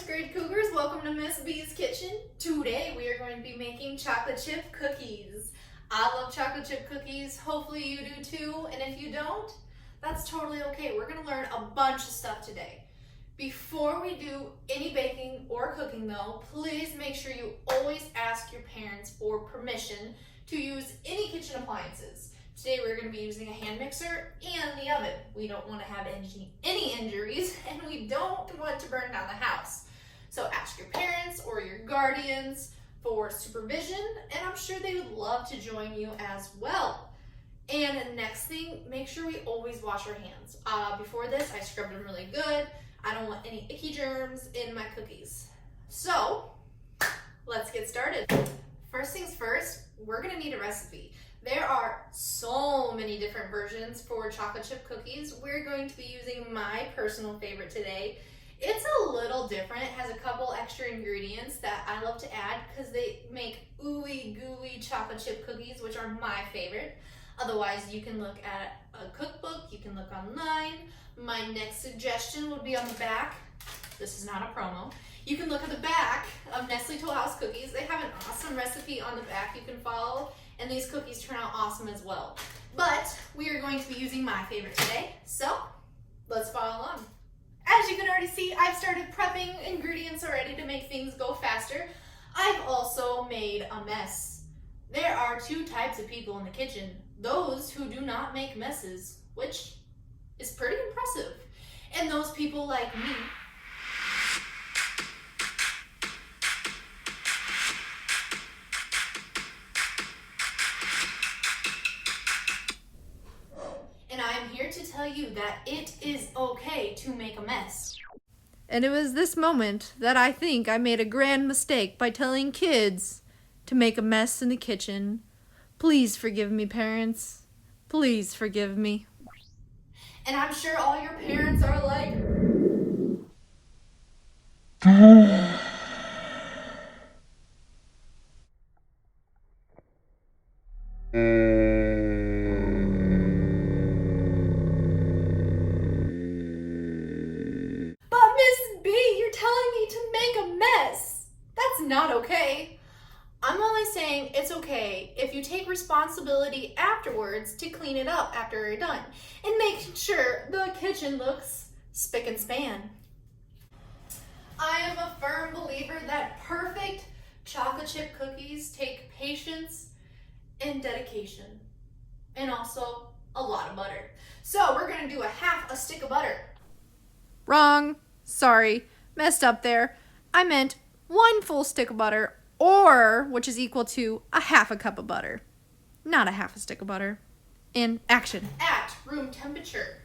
grade Cougars, welcome to Miss B's kitchen. Today we are going to be making chocolate chip cookies. I love chocolate chip cookies, hopefully you do too, and if you don't, that's totally okay. We're going to learn a bunch of stuff today. Before we do any baking or cooking though, please make sure you always ask your parents for permission to use any kitchen appliances. Today we're going to be using a hand mixer and the oven. We don't want to have any injuries, and we don't want to burn down the house. So ask your parents or your guardians for supervision, and I'm sure they would love to join you as well. And next thing, make sure we always wash our hands. Before this, I scrubbed them really good. I don't want any icky germs in my cookies. So let's get started. First things first, we're going to need a recipe. There are so many different versions for chocolate chip cookies. We're going to be using my personal favorite today. It's a little different. It has a couple extra ingredients that I love to add because they make ooey gooey chocolate chip cookies, which are my favorite. Otherwise, you can look at a cookbook, you can look online. My next suggestion would be on the back. This is not a promo. You can look at the back of Nestle Toll House Cookies. They have an awesome recipe on the back you can follow, and these cookies turn out awesome as well. But we are going to be using my favorite today, so let's follow along. As you can already see, I've started prepping ingredients already to make things go faster. I've also made a mess. There are two types of people in the kitchen. Those who do not make messes, which is pretty impressive, and those people like me. And I am here to tell you that it is okay to make a mess. And it was this moment that I think I made a grand mistake by telling kids to make a mess in the kitchen. Please forgive me, parents. Please forgive me. And I'm sure all your parents are like, but Ms.B, you're telling me to make a mess. That's not okay. I'm only saying it's okay if you take responsibility afterwards to clean it up after you're done and make sure the kitchen looks spick and span. I am a firm believer that perfect chocolate chip cookies take patience and dedication, and also a lot of butter. So we're gonna do half a stick of butter. Wrong. Sorry. Messed up there. I meant 1 full stick of butter, or, which is equal to a half a cup of butter. Not a half a stick of butter. In action. At room temperature.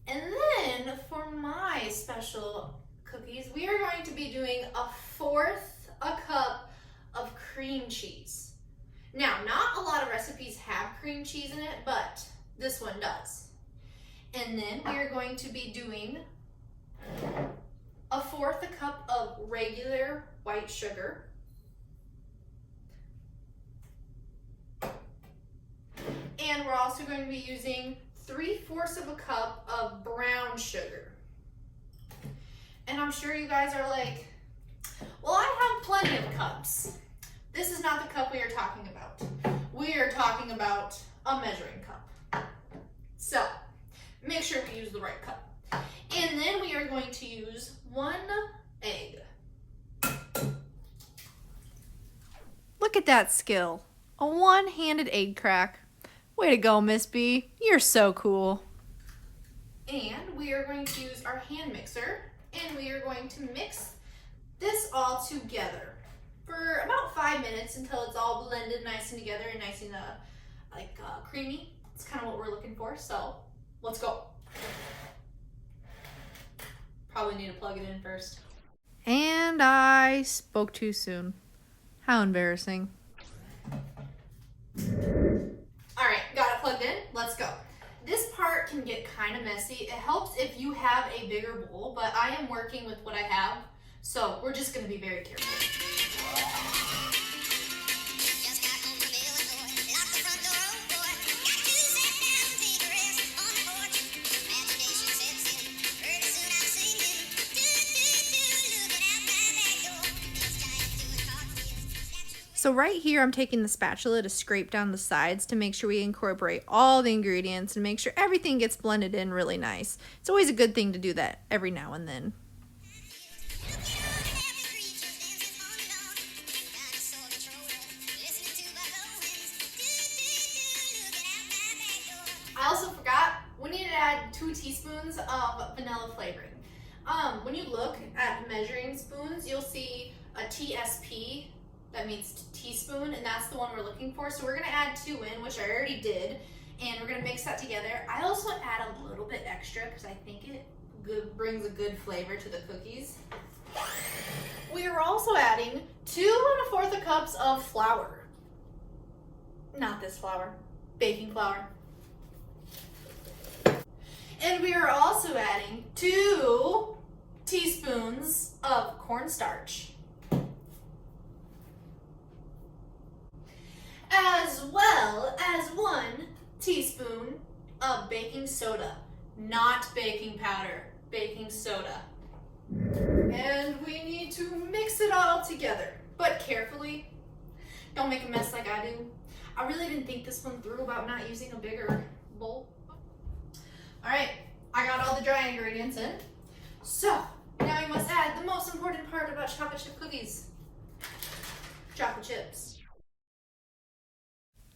And then for my special cookies, we are going to be doing 1/4 a cup of cream cheese. Now, not a lot of recipes have cream cheese in it, but this one does. And then we are going to be doing 1/4 a cup of regular white sugar. And we're also going to be using 3/4 of a cup of brown sugar. And I'm sure you guys are like, well, I have plenty of cups. This is not the cup we are talking about. We are talking about a measuring cup. So make sure we use the right cup. And then we are going to use 1 egg. Look at that skill. A one-handed egg crack. Way to go, Miss B. You're so cool. And we are going to use our hand mixer, and we are going to mix this all together for about 5 minutes until it's all blended nice and together and nice and creamy. It's kind of what we're looking for, so let's go. Probably need to plug it in first. And I spoke too soon. How embarrassing. All right, got it plugged in. Let's go. This part can get kind of messy. It helps if you have a bigger bowl, but I am working with what I have, so we're just going to be very careful. So right here, I'm taking the spatula to scrape down the sides to make sure we incorporate all the ingredients and make sure everything gets blended in really nice. It's always a good thing to do that every now and then. I also forgot, we need to add 2 teaspoons of vanilla flavoring. When you look at measuring spoons, you'll see a TSP, that means teaspoon, and that's the one we're looking for. So we're gonna add 2 in, which I already did, and we're gonna mix that together. I also add a little bit extra because I think it brings a good flavor to the cookies. We are also adding 2 1/4 cups of flour. Not this flour, baking flour. And we are also adding 2 teaspoons of cornstarch, as well as 1 teaspoon of baking soda, not baking powder, baking soda. And we need to mix it all together, but carefully. Don't make a mess like I do. I really didn't think this one through about not using a bigger bowl. All right, I got all the dry ingredients in. So now we must add the most important part about chocolate chip cookies: chocolate chips.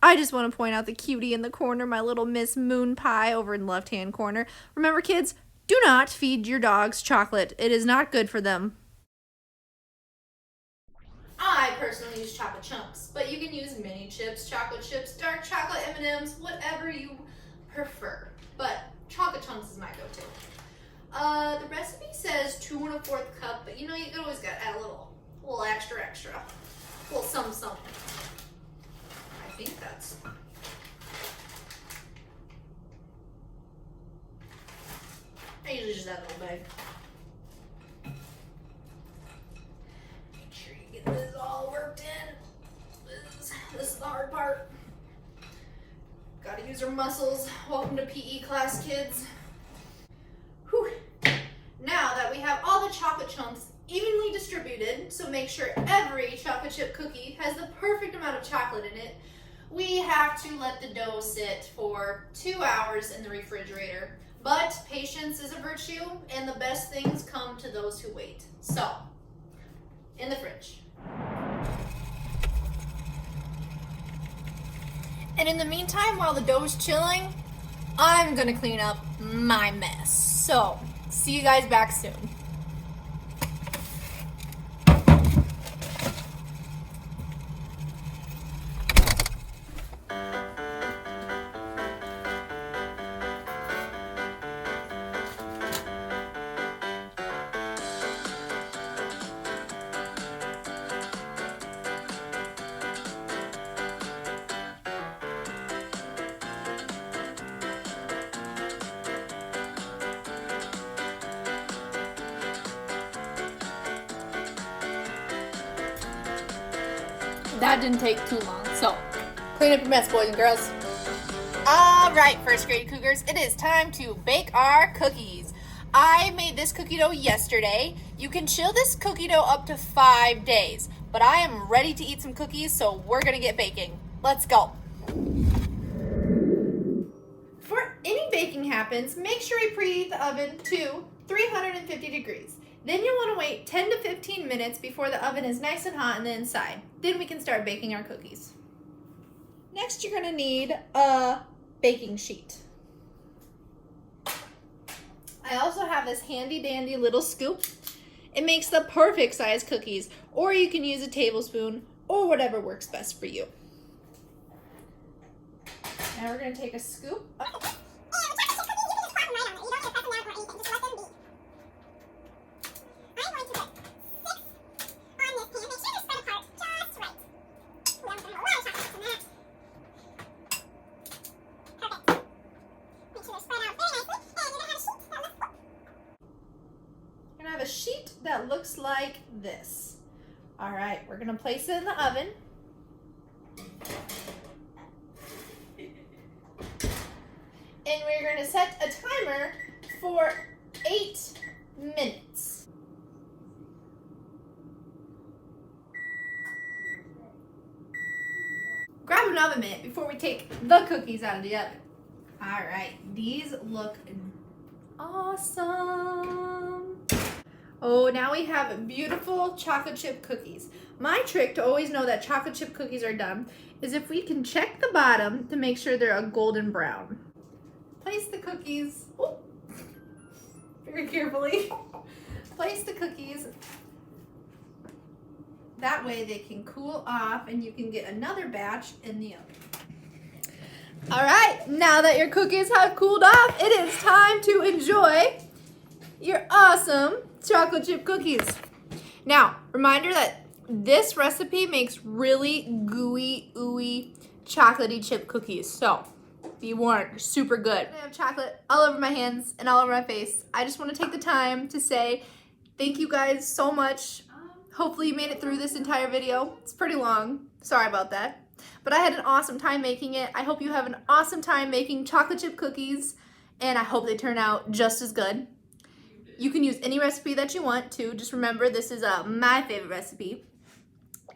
I just want to point out the cutie in the corner, my little Miss Moon Pie over in the left-hand corner. Remember, kids, do not feed your dogs chocolate. It is not good for them. I personally use chocolate chunks, but you can use mini chips, chocolate chips, dark chocolate M&Ms, whatever you prefer. But chocolate chunks is my go-to. The recipe says 2 1/4 cup, but you know, you could always add a little extra, a little something. I think that's. I usually just add a little bag. Make sure you get this all worked in. This is the hard part. Gotta use our muscles. Welcome to PE class, kids. Whew. Now that we have all the chocolate chunks evenly distributed, so make sure every chocolate chip cookie has the perfect amount of chocolate in it, we have to let the dough sit for 2 hours in the refrigerator. But patience is a virtue, and the best things come to those who wait. So, in the fridge. And in the meantime, while the dough is chilling, I'm gonna clean up my mess. So, see you guys back soon. That didn't take too long. So, clean up your mess, boys and girls. All right, first grade cougars, it is time to bake our cookies. I made this cookie dough yesterday. You can chill this cookie dough up to 5 days, but I am ready to eat some cookies, so we're gonna get baking. Let's go. Before any baking happens, make sure you preheat the oven to 350 degrees. Then you'll want to wait 10 to 15 minutes before the oven is nice and hot on the inside. Then we can start baking our cookies. Next, you're going to need a baking sheet. I also have this handy dandy little scoop. It makes the perfect size cookies, or you can use a tablespoon or whatever works best for you. Now we're going to take a scoop. A sheet that looks like this. All right, we're gonna place it in the oven. And we're gonna set a timer for 8 minutes. 8 an oven mitt before we take the cookies out of the oven. All right, these look awesome. Oh, now we have beautiful chocolate chip cookies. My trick to always know that chocolate chip cookies are done is if we can check the bottom to make sure they're a golden brown. Place the cookies, very carefully. Place the cookies. That way they can cool off and you can get another batch in the oven. All right, now that your cookies have cooled off, it is time to enjoy your awesome chocolate chip cookies. Now, reminder that this recipe makes really gooey, ooey, chocolatey chip cookies. So, be warned, super good. I have chocolate all over my hands and all over my face. I just want to take the time to say thank you guys so much. Hopefully you made it through this entire video. It's pretty long. Sorry about that. But I had an awesome time making it. I hope you have an awesome time making chocolate chip cookies, and I hope they turn out just as good. You can use any recipe that you want to. Just remember, this is my favorite recipe.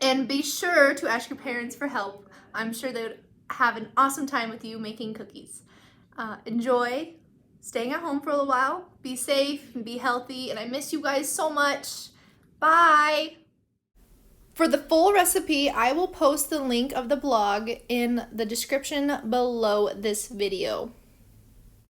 And be sure to ask your parents for help. I'm sure they would have an awesome time with you making cookies. Enjoy staying at home for a little while. Be safe and be healthy. And I miss you guys so much. Bye. For the full recipe, I will post the link of the blog in the description below this video.